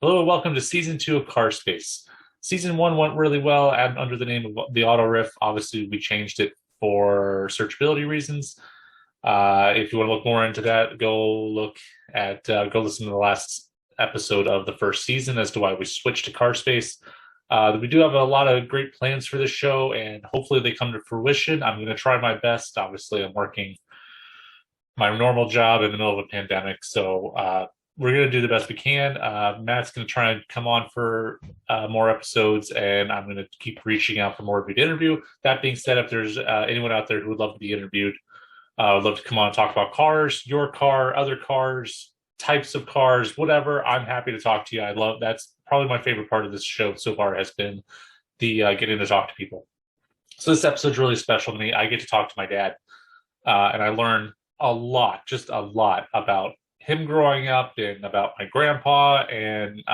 Hello and welcome to season 2 of Car Space. Season 1 went really well under the name of the Auto Riff. Obviously, we changed it for searchability reasons. If you want to look more into that, go listen to the last episode of the first season as to why we switched to Car Space. We do have a lot of great plans for this show, and hopefully they come to fruition. I'm going to try my best. Obviously, I'm working my normal job in the middle of a pandemic, so we're going to do the best we can. Matt's going to try and come on for more episodes, and I'm going to keep reaching out for more of the interview. That being said, if there's anyone out there who would love to be interviewed, would love to come on and talk about cars, your car, other cars, types of cars, whatever, I'm happy to talk to you. That's probably my favorite part of this show so far has been the getting to talk to people. So this episode's really special to me. I get to talk to my dad, and I learn just a lot about him growing up and about my grandpa. And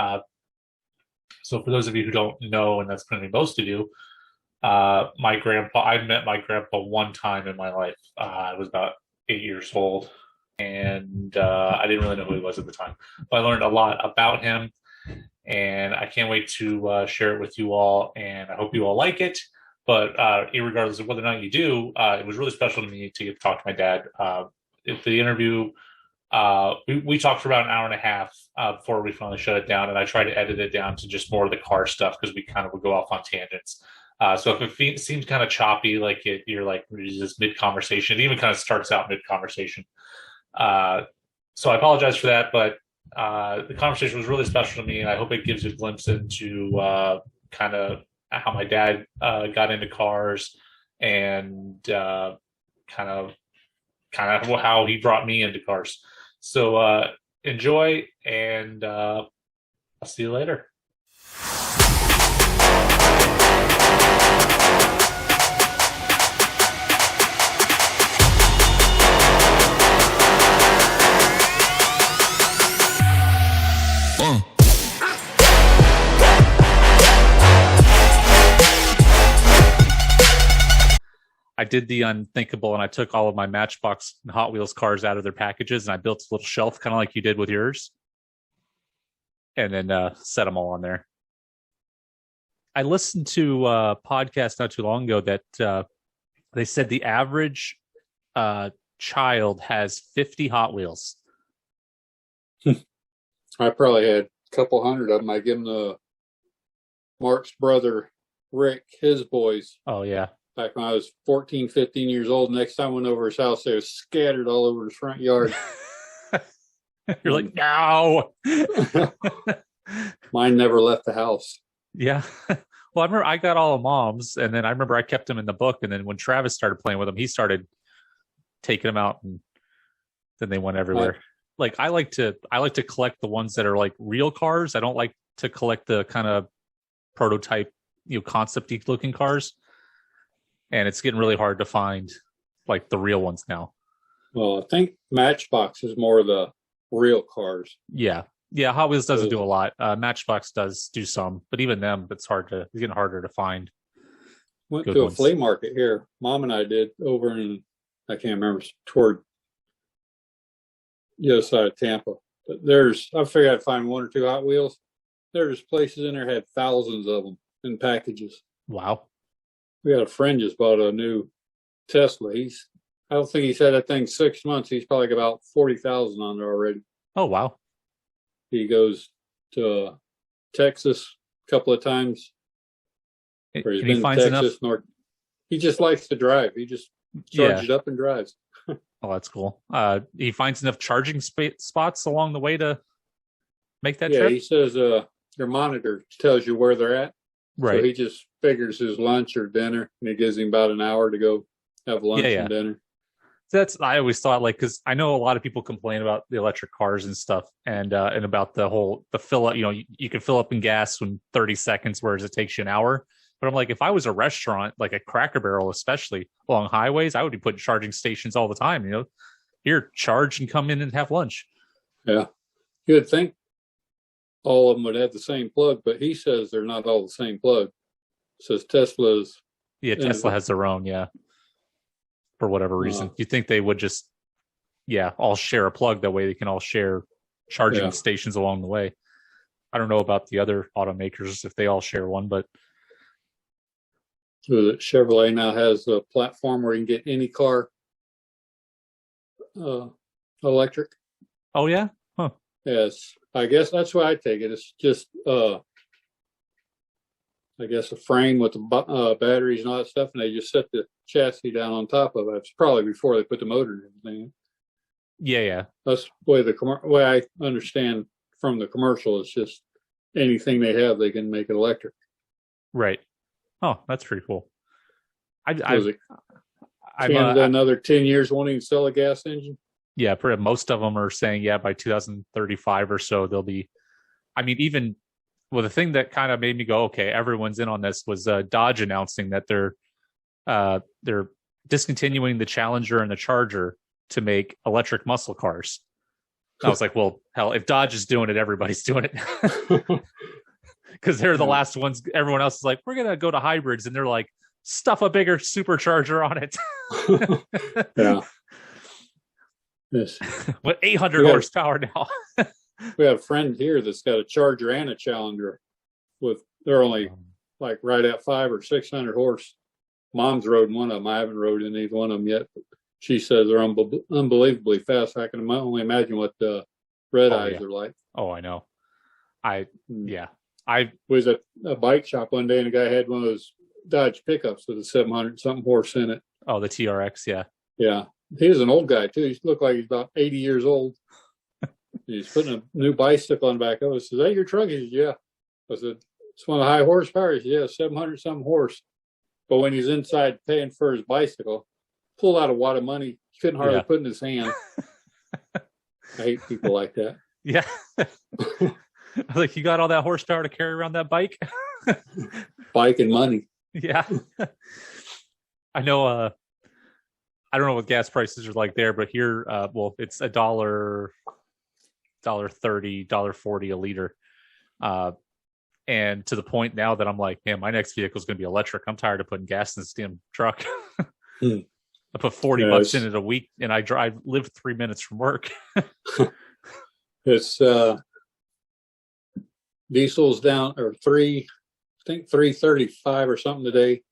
so for those of you who don't know, and that's going to be most of you, I met my grandpa one time in my life. I was about 8 years old, and I didn't really know who he was at the time. But I learned a lot about him, and I can't wait to share it with you all, and I hope you all like it. But regardless of whether or not you do, it was really special to me to get to talk to my dad. The interview, we talked for about an hour and a half before we finally shut it down, and I tried to edit it down to just more of the car stuff because we kind of would go off on tangents. So if it seems kind of choppy, you're just mid-conversation, it even kind of starts out mid-conversation. So I apologize for that, but the conversation was really special to me, and I hope it gives you a glimpse into kind of how my dad got into cars and kind of how he brought me into cars. So enjoy, and I'll see you later. I did the unthinkable, and I took all of my Matchbox and Hot Wheels cars out of their packages, and I built a little shelf, kind of like you did with yours, and then set them all on there. I listened to a podcast not too long ago that they said the average child has 50 Hot Wheels. I probably had a couple hundred of them. I give them to Mark's brother, Rick, his boys. Oh, yeah. Back when I was 14, 15 years old. Next time I went over his house, they were scattered all over his front yard. You're like, no. Mine never left the house. Yeah. Well, I remember I got all of Mom's, and then I remember I kept them in the book, and then when Travis started playing with them, he started taking them out, and then they went everywhere. I like to collect the ones that are like real cars. I don't like to collect the kind of prototype, concept-y looking cars. And it's getting really hard to find like the real ones now. Well, I think Matchbox is more of the real cars. Yeah. Hot Wheels doesn't do a lot. Matchbox does do some, but even them, it's getting harder to find. Went to a flea market here. Mom and I did over in, I can't remember, toward the other side of Tampa. But I figured I'd find one or two Hot Wheels. There's places in there had thousands of them in packages. Wow. We had a friend just bought a new Tesla. I don't think he's had that thing 6 months. He's probably got about 40,000 on there already. Oh, wow. He goes to Texas a couple of times. He finds Texas, enough. He just likes to drive. He just charges it up and drives. Oh, that's cool. He finds enough charging spots along the way to make that trip? Yeah, he says their monitor tells you where they're at. Right. So he just figures his lunch or dinner, and it gives him about an hour to go have lunch and dinner. I always thought, because I know a lot of people complain about the electric cars and stuff, and about the fill up. You can fill up in gas in 30 seconds, whereas it takes you an hour. But I'm like, if I was a restaurant, like a Cracker Barrel, especially along highways, I would be putting charging stations all the time. Here, charge and come in and have lunch. Yeah, you would think all of them would have the same plug, but he says they're not all the same plug. Says Tesla's. Yeah, Tesla has their own, for whatever reason. You think they would just all share a plug, that way they can all share charging stations along the way. I don't know about the other automakers if they all share one, but Chevrolet now has a platform where you can get any car electric. oh yeah, huh? Yes, I guess that's why I take it. It's just I guess a frame with the batteries and all that stuff, and they just set the chassis down on top of it. It's probably before they put the motor and everything in. Yeah. That's the way I understand from the commercial. It's just anything they have, they can make it electric. Right. Oh, that's pretty cool. I'm another 10 years wanting to sell a gas engine. Yeah, most of them are saying, yeah, by 2035 or so, they'll be. I mean, even the thing that kind of made me go, okay, everyone's in on this was Dodge announcing that they're discontinuing the Challenger and the Charger to make electric muscle cars. I was like, well, hell, if Dodge is doing it, everybody's doing it. Because they're the last ones. Everyone else is like, we're going to go to hybrids. And they're like, stuff a bigger supercharger on it. Yeah. Yes. With 800 horsepower now. We have a friend here that's got a Charger and a Challenger. They're only like right at 500 or 600 horse. Mom's rode one of them. I haven't rode in either one of them yet. But she says they're unbelievably fast. I can only imagine what the red eyes are like. Oh, I know. I was at a bike shop one day, and a guy had one of those Dodge pickups with a 700 something horse in it. Oh, the TRX, yeah. Yeah. He was an old guy too. He looked like he's about 80 years old. He's putting a new bicycle on the back of it. I said, "Is that your truck?" He said, "Yeah." I said, "It's one of the high horsepower." He said, "Yeah, 700 something horse." But when he's inside paying for his bicycle, pulled out a wad of money he couldn't hardly put in his hand. I hate people like that. Yeah. Like, you got all that horsepower to carry around that bike? Bike and money. Yeah. I know. I don't know what gas prices are like there, but here, it's $1.30, $1.40 a liter. And to the point now that I'm like, man, my next vehicle is going to be electric. I'm tired of putting gas in this damn truck. I put $40 in it a week, and I live 3 minutes from work. It's diesel's down or I think 335 or something today.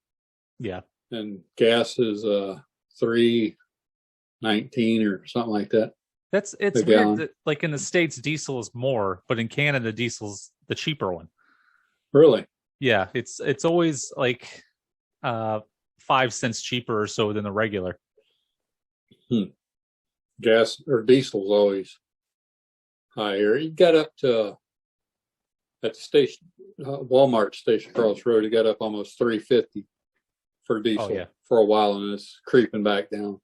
Yeah. And gas is 319 or something like that. It's weird that, like, in the States, diesel is more, but in Canada, diesel's the cheaper one. Really? Yeah, it's always like 5 cents cheaper or so than the regular. Gas or diesel's always higher. You got up to at the station, Walmart station across the road. It got up almost $3.50 for diesel for a while, and it's creeping back down.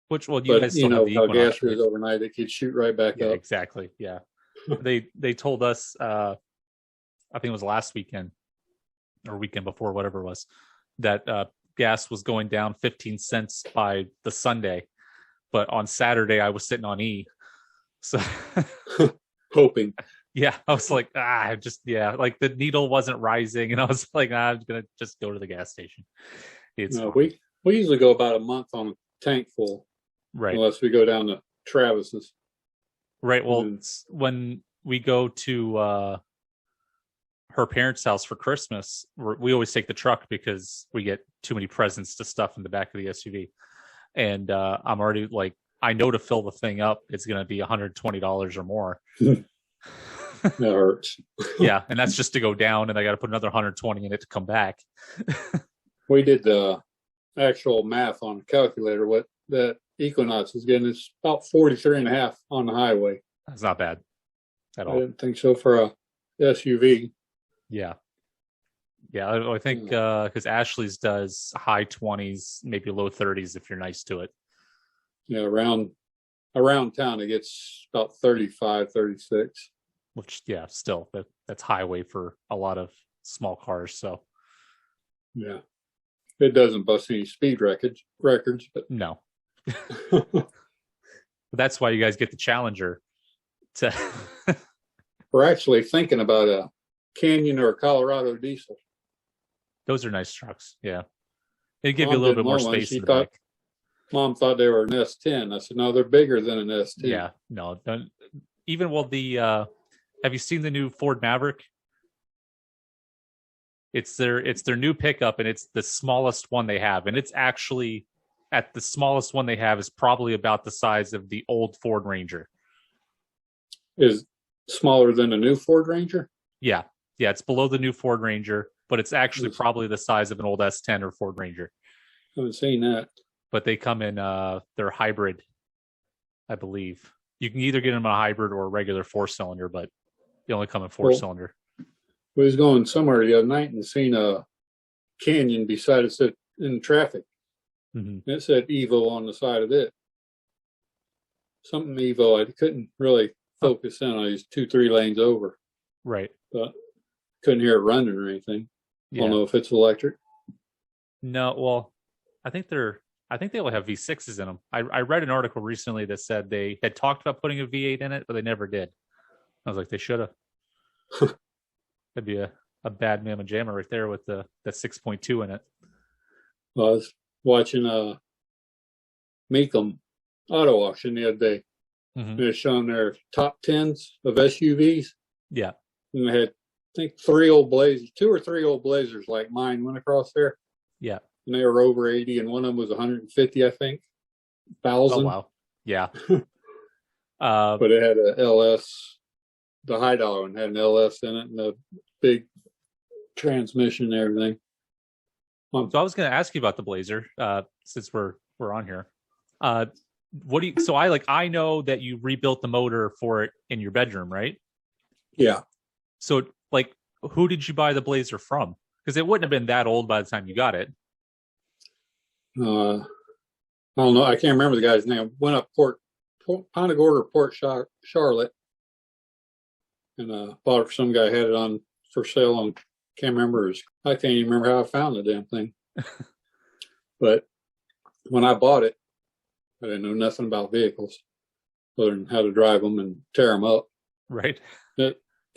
Which, well, you guys still have the how gas is overnight, it could shoot right back up. Exactly. Yeah. They told us, I think it was last weekend or weekend before, whatever it was, that gas was going down 15 cents by the Sunday, but on Saturday I was sitting on E, so hoping. Yeah, I was like, like the needle wasn't rising, and I was like, I'm gonna just go to the gas station. We usually go about a month on a tank full, right? Unless we go down to Travis's. Right. Well, when we go to her parents' house for Christmas, we always take the truck because we get too many presents to stuff in the back of the SUV, and I'm already like, I know to fill the thing up, it's going to be $120 or more. That hurts. Yeah, and that's just to go down, and I got to put another 120 in it to come back. We did the actual math on the calculator. What that Equinox is getting is about 43 and a half on the highway. That's not bad at all. I didn't think so for a SUV. Yeah. I think because Ashley's does high 20s, maybe low 30s if you're nice to it. Yeah, around town it gets about 35, 36. Which, yeah, still that's highway for a lot of small cars. So, yeah, it doesn't bust any speed records, but no. That's why you guys get the Challenger. We're actually thinking about a Canyon or a Colorado diesel. Those are nice trucks. Yeah, they give you a little bit more space in the back. Mom thought they were an S10. I said, no, they're bigger than an S10. Yeah, no, even the Have you seen the new Ford Maverick? It's their new pickup, and it's the smallest one they have, and it's actually at the smallest one they have is probably about the size of the old Ford Ranger. Is smaller than the new Ford Ranger? Yeah, yeah, it's below the new Ford Ranger, but it's actually probably the size of an old S10 or Ford Ranger. I haven't seen that. But they come in they're hybrid, I believe. You can either get them in a hybrid or a regular 4-cylinder, but they only come in 4-cylinder. We was going somewhere the other night and seen a Canyon beside us in traffic. Mm-hmm. It said Evo on the side of it. Something Evo. I couldn't really focus in. I was 2-3 lanes over. Right. But couldn't hear it running or anything. Yeah. I don't know if it's electric. No, well, I think they only have V6s in them. I read an article recently that said they had talked about putting a V8 in it, but they never did. I was like, they should have. That'd be a bad mamma jamma right there with that 6.2 in it. Well, I was watching Meekum auto auction the other day. Mm-hmm. They're showing their top 10s of SUVs. Yeah. And they had, I think, 2 or 3 old Blazers like mine went across there. Yeah. And they were over 80, and one of them was 150, I think, 1,000. Oh, wow. Yeah. But it had a LS, the high dollar one had an LS in it and a big transmission and everything. So I was going to ask you about the Blazer, since we're on here. What do you? So I know that you rebuilt the motor for it in your bedroom, right? Yeah. So who did you buy the Blazer from? Because it wouldn't have been that old by the time you got it. I don't know. I can't remember the guy's name. Went up Ponta Gorda, Port Charlotte, and bought it for some guy. Had it on for sale on. Can't remember. I can't even remember how I found the damn thing. But when I bought it, I didn't know nothing about vehicles, other than how to drive them and tear them up. Right.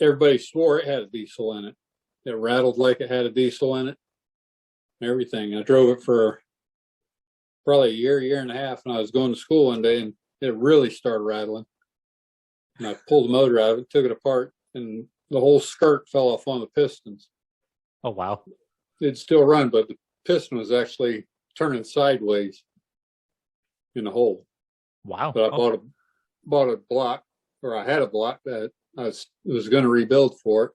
Everybody swore it had a diesel in it. It rattled like it had a diesel in it. Everything. I drove it for probably a year and a half, and I was going to school one day, and it really started rattling. And I pulled the motor out of it, took it apart, and the whole skirt fell off one of the pistons. Oh, wow. It'd still run, but the piston was actually turning sideways in the hole. Wow. But I bought a block, or I had a block that I was going to rebuild for it.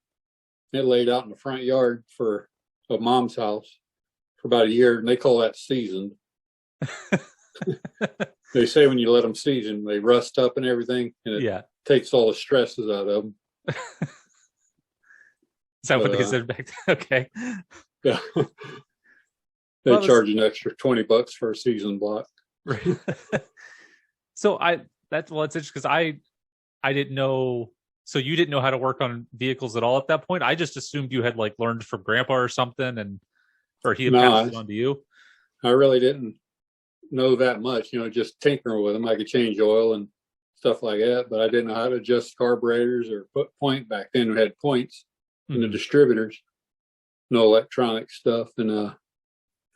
It laid out in the front yard for a mom's house for about a year, and they call that seasoned. They say when you let them season, they rust up and everything, and it takes all the stresses out of them. Is that what they said back then? Okay. Yeah. They charge an extra $20 for a season block. Right. So it's interesting because I didn't know. So you didn't know how to work on vehicles at all at that point? I just assumed you had learned from grandpa or something, or he had passed it on to you. I really didn't know that much, just tinkering with them. I could change oil and stuff like that, but I didn't know how to adjust carburetors or put point. Back then we had points in the distributors, no electronic stuff. And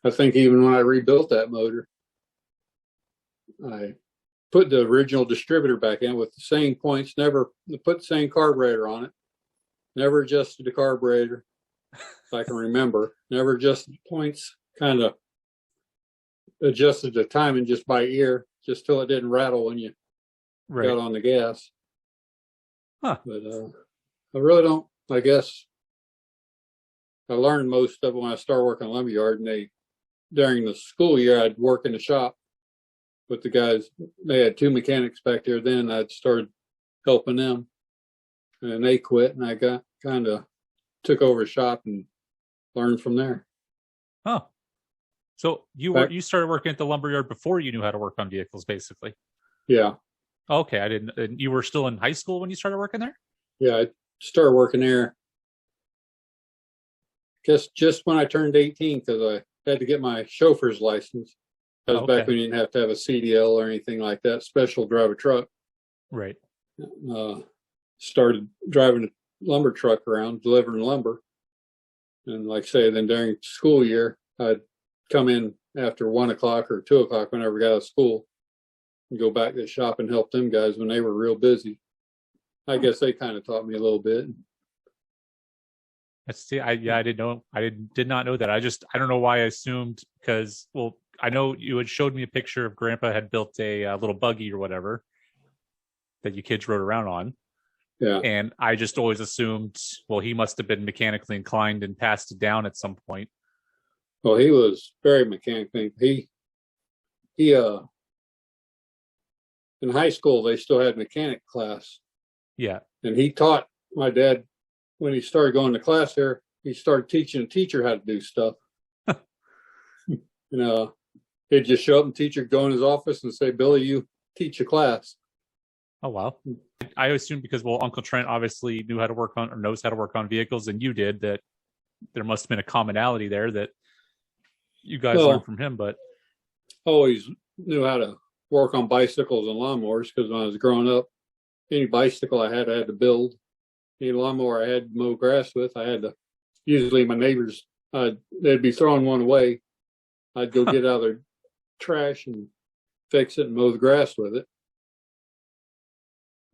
I think even when I rebuilt that motor, I put the original distributor back in with the same points, never put the same carburetor on it, never adjusted the carburetor, if I can remember, never adjusted the points, kind of adjusted the timing just by ear, just till it didn't rattle when you got on the gas. Huh. But I really don't, I guess, I learned most of it when I started working on lumberyard, and during the school year, I'd work in the shop with the guys. They had 2 mechanics back there then. I'd started helping them, and they quit, and I got kind of took over a shop and learned from there. Oh, so you started working at the lumberyard before you knew how to work on vehicles, basically. Yeah. Okay, I didn't. And you were still in high school when you started working there? Yeah, I started working there, I guess, just when I turned 18, because I had to get my chauffeur's license. That was back when you didn't have to have a CDL or anything like that, special drive a truck. Right. Started driving a lumber truck around, delivering lumber. And like I say, then during school year, I'd come in after 1 o'clock or 2 o'clock whenever I got out of school and go back to the shop and help them guys when they were real busy. I guess they kind of taught me a little bit. I didn't know. Did not know that. I don't know why I assumed, because, well, I know you had showed me a picture of Grandpa had built a little buggy or whatever that you kids rode around on. Yeah. And I just always assumed, well, he must have been mechanically inclined and passed it down at some point. Well, he was very mechanically. He in high school they still had mechanic class. Yeah. And he taught my dad when he started going to class there. He started teaching a teacher how to do stuff. He'd just show up and teacher go in his office and say, "Billy, you teach a class." Oh, wow. I assumed because, well, Uncle Trent obviously knew how to work on, or knows how to work on vehicles, and you did, that there must have been a commonality there that you guys learned from him. But always knew how to work on bicycles and lawnmowers, because when I was growing up, any bicycle I had to build. Any lawnmower I had to mow grass with, I had to. Usually, my neighbors, they'd be throwing one away. I'd go get out of their trash and fix it and mow the grass with it.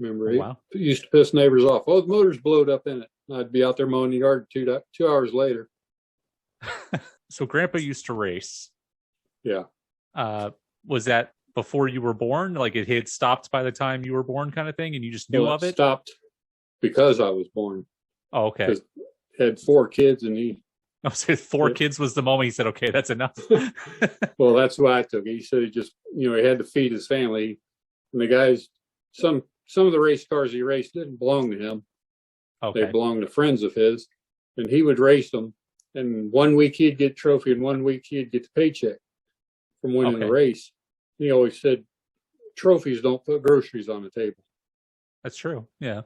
Remember, it used to piss neighbors off. Oh, the motor's blowed up in it. I'd be out there mowing the yard 2 hours later. So Grandpa used to race. Yeah. Was that before you were born? Like it had stopped by the time you were born, kind of thing, and you just knew of it? Stopped because I was born. Oh, okay. Had 4 kids, and he. I said 4 kids was the moment he said, "Okay, that's enough." Well, that's what I took. He said he had to feed his family, and the guys, some of the race cars he raced didn't belong to him. Okay. They belonged to friends of his, and he would race them. And 1 week he'd get trophy, and 1 week he'd get the paycheck from winning the race. He always said, "Trophies don't put groceries on the table." That's true. Yeah.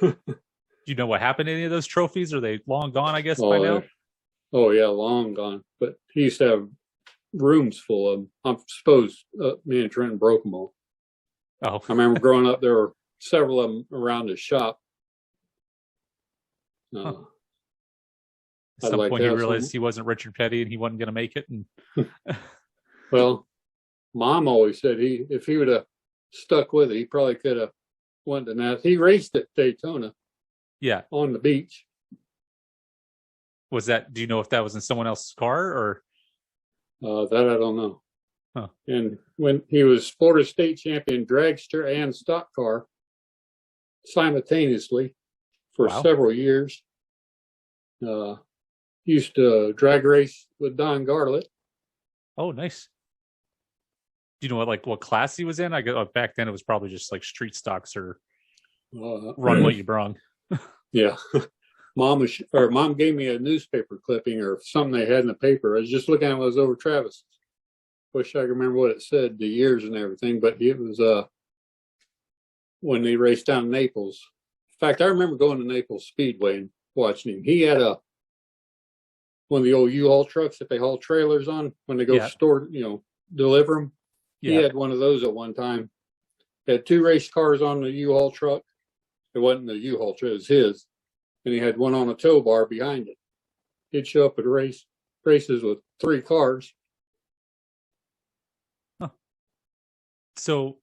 Do you know what happened to any of those trophies? Are they long gone, I guess, by now? Oh, yeah, long gone. But he used to have rooms full of them. I suppose me and Trenton broke them all. Oh. I remember growing up, there were several of them around his shop. At some point, he realized he wasn't Richard Petty and he wasn't going to make it. And well, Mom always said if he would have stuck with it, he probably could have went to that. He raced at Daytona. Yeah. On the beach. Was that? Do you know if that was in someone else's car or? That I don't know. Huh. And when he was Florida State champion dragster and stock car simultaneously for several years. Used to drag race with Don Garlett. Oh, nice. Do you know what class he was in? I guess back then it was probably just like street stocks or run what you brung. Yeah. Mom gave me a newspaper clipping or something they had in the paper. I was just looking at it when I was over Travis. Wish I could remember what it said, the years and everything, but it was when they raced down in Naples. In fact, I remember going to Naples Speedway and watching him. He had one of the old U-Haul trucks that they haul trailers on when they go store, deliver them. Yeah. He had one of those at one time. He had 2 race cars on the U-Haul truck. It wasn't the U-Haul truck, it was his. And he had one on a tow bar behind it. He'd show up at races with 3 cars. Huh. So,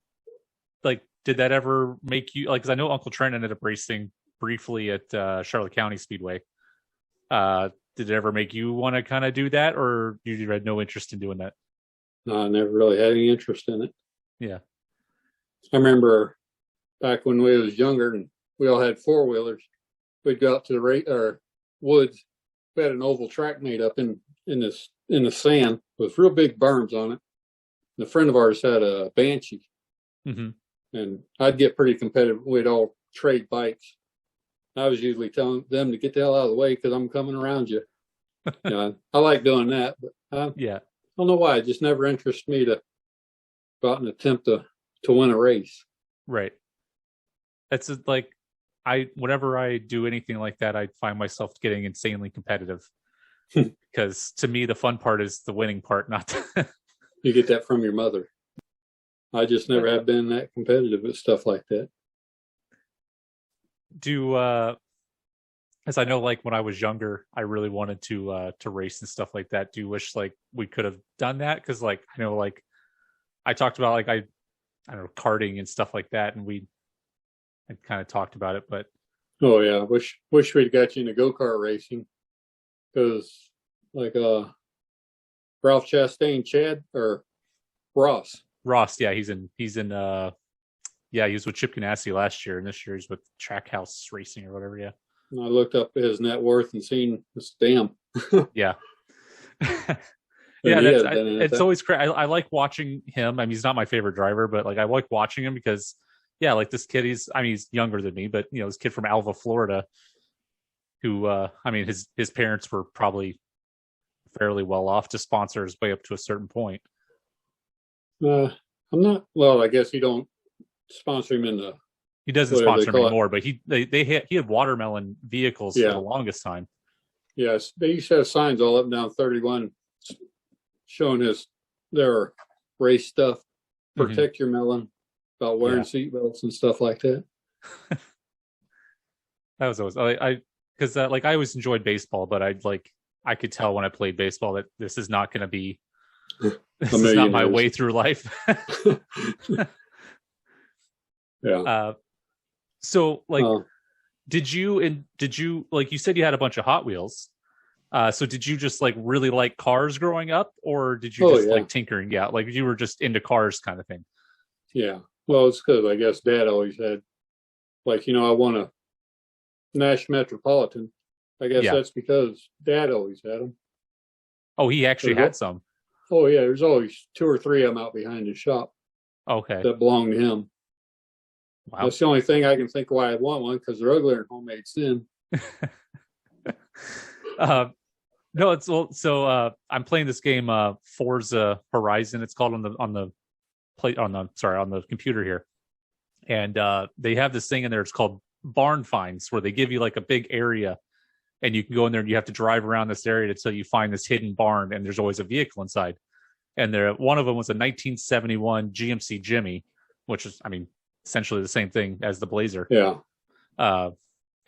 did that ever make you, because I know Uncle Trent ended up racing briefly at Charlotte County Speedway. Did it ever make you want to kind of do that, or you had no interest in doing that? No, I never really had any interest in it. Yeah. I remember back when we was younger and we all had 4-wheelers, we'd go out to the woods. We had an oval track made up in the sand with real big berms on it. And a friend of ours had a Banshee. Mm-hmm. And I'd get pretty competitive. We'd all trade bikes. I was usually telling them to get the hell out of the way because I'm coming around you. I like doing that, but I don't know why. It just never interested me to go out and attempt to win a race. Right. It's whenever I do anything like that, I find myself getting insanely competitive because to me, the fun part is the winning part, not. You get that from your mother. I just never have been that competitive with stuff like that. As I know, when I was younger, I really wanted to race and stuff like that. Do you wish we could have done that? Because I know I talked about I don't know, karting and stuff like that, and we I kind of talked about it, but Oh yeah, wish we'd got you into go-kart racing, because like Ralph Chastain, Chad or Ross. Ross, yeah, he was with Chip Ganassi last year, and this year he's with Trackhouse Racing or whatever. Yeah, And I looked up his net worth and seen this damn. yeah. And Yeah, he had been in it's it. always crazy. I like watching him. I mean, he's not my favorite driver, but like I like watching him because, yeah, like this kid. He's younger than me, but this kid from Alva, Florida, who I mean, his parents were probably fairly well off to sponsor his way up to a certain point. I'm not. Well, I guess you don't sponsor him in the He doesn't whatever they sponsor him call it. anymore, but he had watermelon vehicles for Yeah. the longest time. Yes, they used to have signs all up and down 31 showing their race stuff. Protect your melon, about wearing seatbelts and stuff like that. That was always I because like I always enjoyed baseball, but I could tell when I played baseball that this is not going to be this is not my way through life. Yeah. So like, did you like you said you had a bunch of Hot Wheels? So did you just like really like cars growing up, or did you just like tinkering? Yeah, like you were just into cars kind of thing. Yeah. Well, it's because I guess Dad always had, like, I want a Nash Metropolitan. I guess that's because Dad always had them. Oh, he actually had some. Oh yeah, there's always 2 or 3 of them out behind his shop. Okay. That belong to him. Wow. That's the only thing I can think why I want one, because they're uglier than homemade sin. No, it's so I'm playing this game Forza Horizon. It's called on the computer here, and they have this thing in there. It's called barn finds, where they give you like a big area, and you can go in there and you have to drive around this area until you find this hidden barn, and there's always a vehicle inside. And one of them was a 1971 GMC Jimmy, which is, I mean, essentially the same thing as the Blazer. Yeah.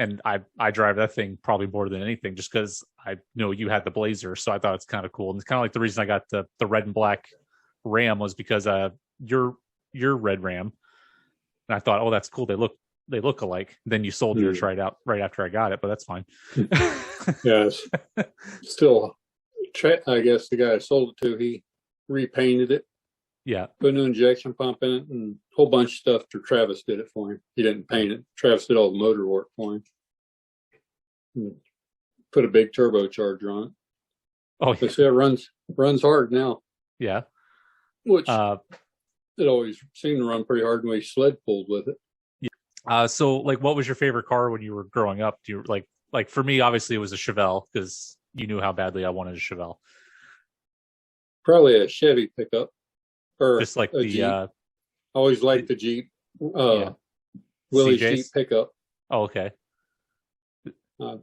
And I drive that thing probably more than anything, just because I know you had the Blazer, so I thought it's kind of cool. And it's kind of like the reason I got the red and black Ram was because your red Ram, and I thought, oh, that's cool. They look alike. Then you sold yours right after I got it, but that's fine. Yes. Still, I guess the guy I sold it to, he repainted it. Yeah. Put a new injection pump in it and a whole bunch of stuff. Travis did it for him. He didn't paint it. Travis did all the motor work for him. And put a big turbocharger on it. Oh, yeah. So it runs hard now. Yeah. Which it always seemed to run pretty hard when we sled pulled with it. Yeah. So like, what was your favorite car when you were growing up? Do you like for me, obviously it was a Chevelle, because you knew how badly I wanted a Chevelle. Probably a Chevy pickup. Or just like Jeep. I always liked the Jeep. Willie's CJs? Jeep pickup. Oh, okay. I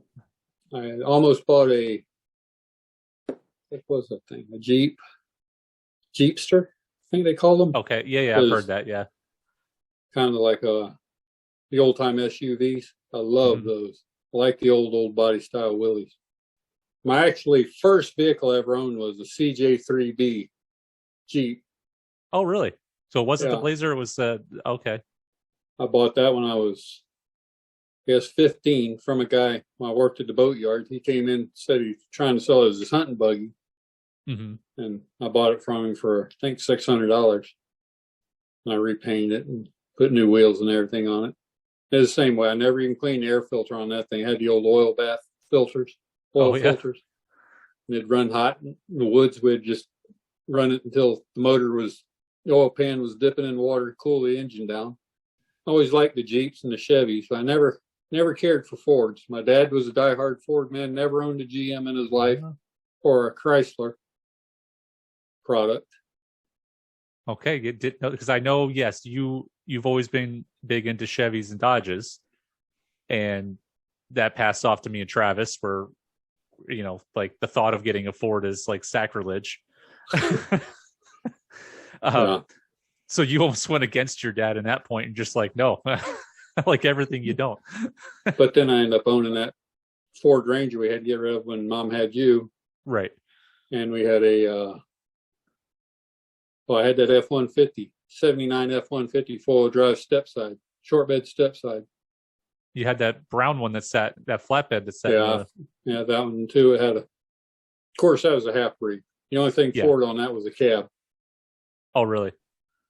almost bought what was that thing? A Jeepster, I think they call them. Okay, yeah, I've heard that, yeah. Kind of like the old-time SUVs. I love those. I like the old body style Willys. My actually first vehicle I ever owned was a CJ3B Jeep. Oh, really? So it wasn't the Blazer, it was okay. I bought that when I was, I guess, 15 from a guy when I worked at the boatyard. He came in, said he's trying to sell it as his hunting buggy. And I bought it from him for, I think, $600. And I repainted it and put new wheels and everything on it. It's the same way. I never even cleaned the air filter on that thing. I had the old oil bath filters, filters. And it'd run hot. In the woods, we'd just run it until the oil pan was dipping in water to cool the engine down. I always liked the Jeeps and the Chevys. So I never cared for Fords. My dad was a diehard Ford man, never owned a GM in his life or a Chrysler product. Okay, because I know, yes, you've always been big into Chevys and Dodges, and that passed off to me and Travis, where like the thought of getting a Ford is like sacrilege. So you almost went against your dad in that point and just like, no, like everything you don't. But then I ended up owning that Ford Ranger we had to get rid of when Mom had you. Right. And we had I had that F-150, 79 F-150 four-wheel drive step side short bed step side. You had that brown one that flatbed that sat. Yeah, that one too. It had of course, that was a half breed. The only thing Ford on that was the cab. Oh, really?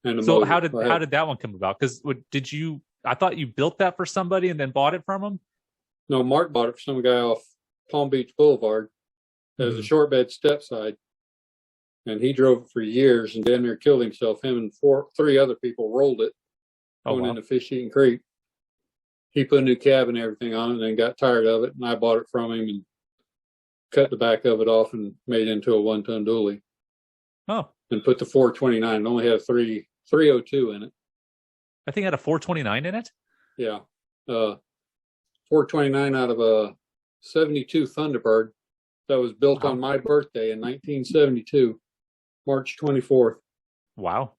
And the so motor. how did that one come about? Because did you? I thought you built that for somebody and then bought it from him. No, Mark bought it for some guy off Palm Beach Boulevard. It was a short bed step side, and he drove it for years and damn near killed himself. Him and three other people rolled it going into Fish Eating Creek. He put a new cab and everything on it, and then got tired of it, and I bought it from him and cut the back of it off and made it into a 1-ton dually. Oh. And put the 429. It only had 302 in it. I think it had a 429 in it. Yeah. 429 out of a 72 Thunderbird that was built on my birthday in 1972, March 24th. Wow.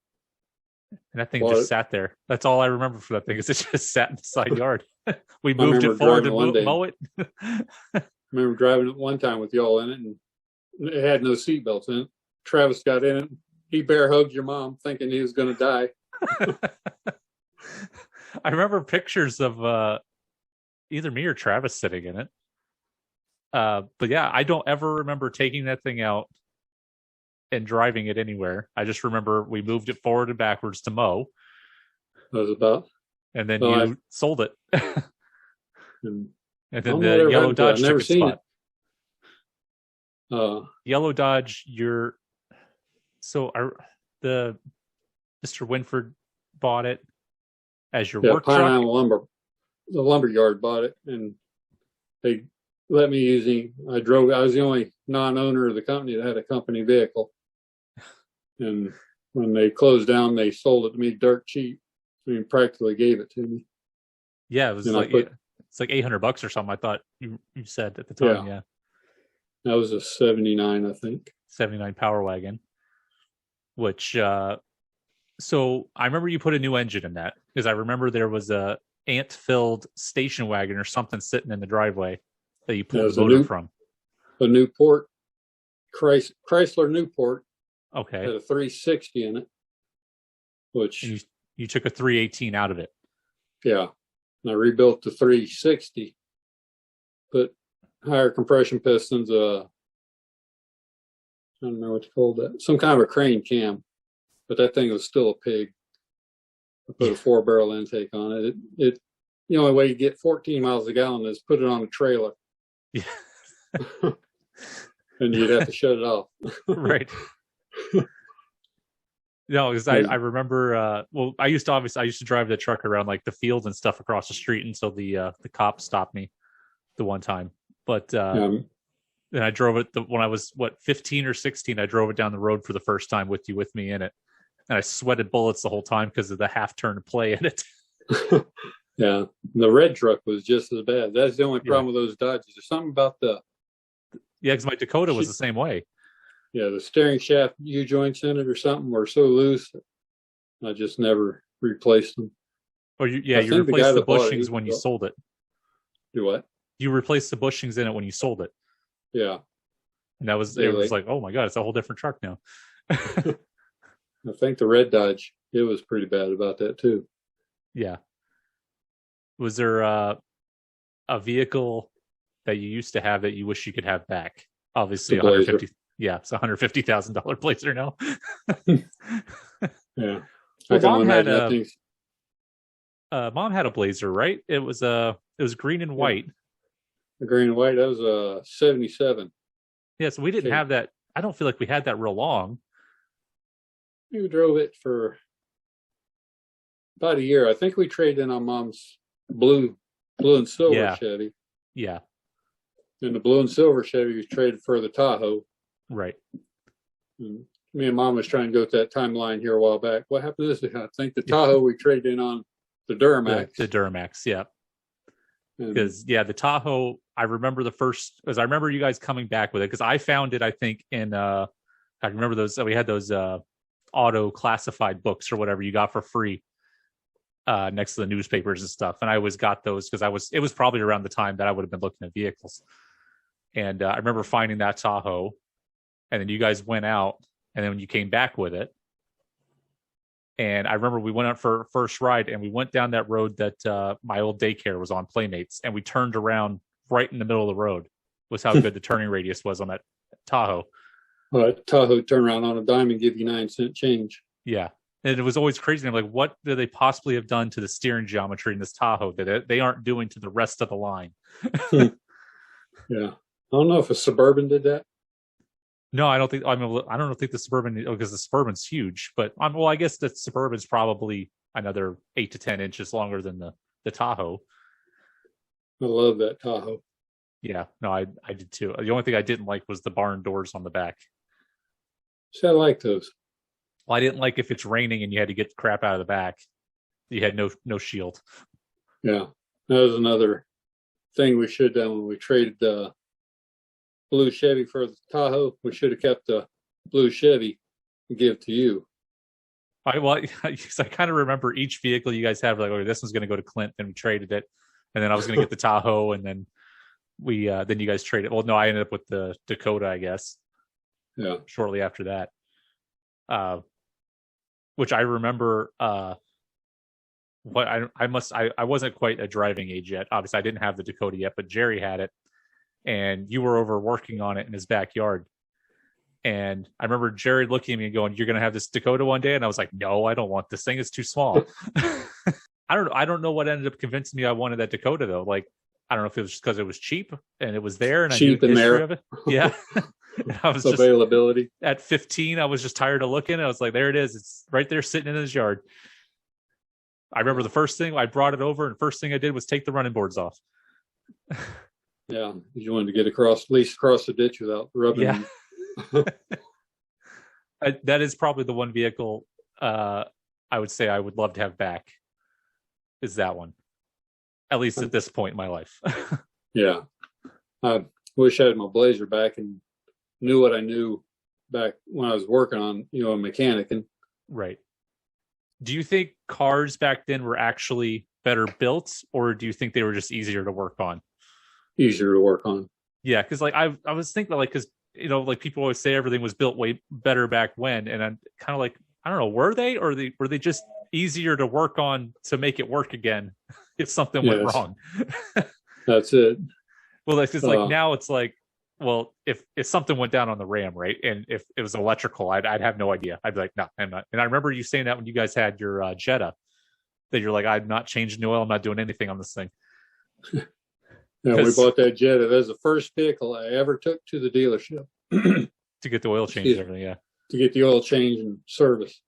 And that thing just sat there. That's all I remember for that thing is it just sat in the side yard. We moved it forward to mow it. I remember driving it one time with y'all in it, and it had no seatbelts in it. Travis got in it. He bear hugged your mom thinking he was going to die. I remember pictures of either me or Travis sitting in it. But yeah, I don't ever remember taking that thing out and driving it anywhere. I just remember we moved it forward and backwards to mow. That was about. And then you sold it. And then the yellow Dodge took its spot. Yellow Dodge, the Mr. Winford bought it as your work Pine truck. Island Lumber, the lumber yard bought it, and they let me use it. I was the only non-owner of the company that had a company vehicle. And when they closed down, they sold it to me dirt cheap. I mean, practically gave it to me. Yeah, it was it's like $800 or something. I thought you said at the time. Yeah, that was a 79, I think. 79 Power Wagon. Which, so I remember you put a new engine in that because I remember there was a ant-filled station wagon or something sitting in the driveway that you pulled the motor from. A Newport, Chrysler Newport. Okay. Had a 360 in it, which you took a 318 out of it. Yeah, and I rebuilt the 360, put higher compression pistons. I don't remember what you called that. Some kind of a crane cam, but that thing was still a pig. I put a 4-barrel intake on it. It the only way you get 14 miles a gallon is put it on a trailer. Yeah. And you'd have to shut it off. Right. No, because I remember. I used to drive the truck around like the fields and stuff across the street until the cops stopped me the one time. But and I drove it when I was 15 or 16. I drove it down the road for the first time with me in it, and I sweated bullets the whole time because of the half turn play in it. Yeah, the red truck was just as bad. That's the only problem with those Dodges. There's something about because my Dakota was the same way. Yeah, the steering shaft U-joints in it or something were so loose, I just never replaced them. Or you replaced the bushings when you sold it. Do what? You replaced the bushings in it when you sold it. Yeah. And that was, it was like, oh my God, it's a whole different truck now. I think the red Dodge, it was pretty bad about that too. Yeah. Was there a vehicle that you used to have that you wish you could have back? Obviously, $150,000. Yeah, it's $150,000 Blazer now. Yeah. Well, Mom had a Blazer, right? It was green and white. The green and white, that was a 77. Yeah, so we didn't have that. I don't feel like we had that real long. We drove it for about a year. I think we traded in on Mom's blue and silver Chevy. Yeah. And the blue and silver Chevy was traded for the Tahoe. Right. And me and Mom was trying to go to that timeline here a while back. What happened to this? I think the Tahoe we traded in on the Duramax. The Duramax, yeah. Because the Tahoe, I remember I remember you guys coming back with it because I found it, I think, in I remember those, we had those auto classified books or whatever you got for free next to the newspapers and stuff. And I always got those because it was probably around the time that I would have been looking at vehicles. And I remember finding that Tahoe, and then you guys went out, and then when you came back with it, And I remember we went out for a first ride, and we went down that road that my old daycare was on, Playmates, and we turned around right in the middle of the road. Was how good the turning radius was on that Tahoe. Tahoe turn around on a dime and give you 9-cent change. Yeah. And it was always crazy. I'm like, what do they possibly have done to the steering geometry in this Tahoe that they aren't doing to the rest of the line? Yeah. I don't know if a Suburban did that. No, I don't think. I don't think the Suburban, because the Suburban's huge. But well, I guess the Suburban's probably another 8 to 10 inches longer than the Tahoe. I love that Tahoe. Yeah, no, I did too. The only thing I didn't like was the barn doors on the back. See, I like those. Well, I didn't like if it's raining and you had to get the crap out of the back. You had no shield. Yeah, that was another thing we should have done when we traded the blue Chevy for the Tahoe. We should have kept the blue Chevy and give it to you. I kind of remember each vehicle you guys have, like, okay, this one's going to go to Clint, then we traded it, and then I was going to get the Tahoe, and then then you guys traded. Well, no, I ended up with the Dakota, I guess. Yeah. Shortly after that, which I remember. What I wasn't quite at driving age yet. Obviously, I didn't have the Dakota yet, but Jerry had it, and you were over working on it in his backyard. And I remember Jerry looking at me and going, "You're going to have this Dakota one day?" And I was like, "No, I don't want this thing. It's too small." I don't know what ended up convincing me I wanted that Dakota though. Like, I don't know if it was just because it was cheap and it was there and cheap I knew the history there. of it. Yeah. I was availability. Just, at 15, I was just tired of looking. I was like, there it is. It's right there sitting in his yard. I remember the first thing I brought it over, and first thing I did was take the running boards off. Yeah, you wanted to get at least across the ditch without rubbing. Yeah. That is probably the one vehicle I would say I would love to have back. Is that one, at least at this point in my life. Yeah, I wish I had my Blazer back and knew what I knew back when I was working on, a mechanic. And right. Do you think cars back then were actually better built, or do you think they were just easier to work on? Easier to work on. Yeah, because like I was thinking, like, because like people always say everything was built way better back when, and I'm kind of like, I don't know, were they just easier to work on to make it work again if something went wrong? That's it. Well, it's like now it's like, well, if something went down on the Ram, right, and if it was electrical, I'd have no idea. I'd be like, no, I'm not. And I remember you saying that when you guys had your Jetta, that you're like, I'm not changing the oil, I'm not doing anything on this thing. Yeah, we bought that Jetta. That was the first vehicle I ever took to the dealership to get the oil change and everything. Yeah, to get the oil change and service,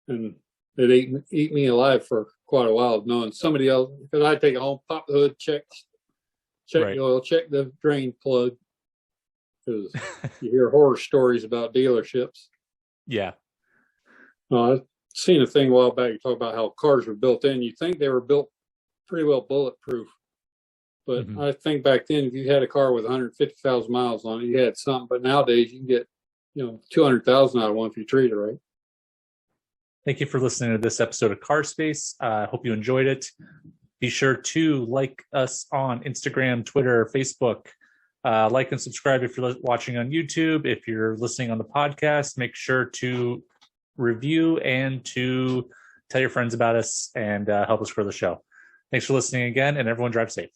and it ate me alive for quite a while, knowing somebody else, because I'd take it home, pop the hood, check right. The oil, check the drain plug, because you hear horror stories about dealerships. Yeah. I've seen a thing a while back. You talk about how cars were built in. You think they were built pretty well bulletproof. But I think back then, if you had a car with 150,000 miles on it, you had something. But nowadays, you can get 200,000 out of one if you treat it right. Thank you for listening to this episode of Car Space. I hope you enjoyed it. Be sure to like us on Instagram, Twitter, Facebook. Like and subscribe if you're watching on YouTube. If you're listening on the podcast, make sure to review and to tell your friends about us and help us grow the show. Thanks for listening again, and everyone drive safe.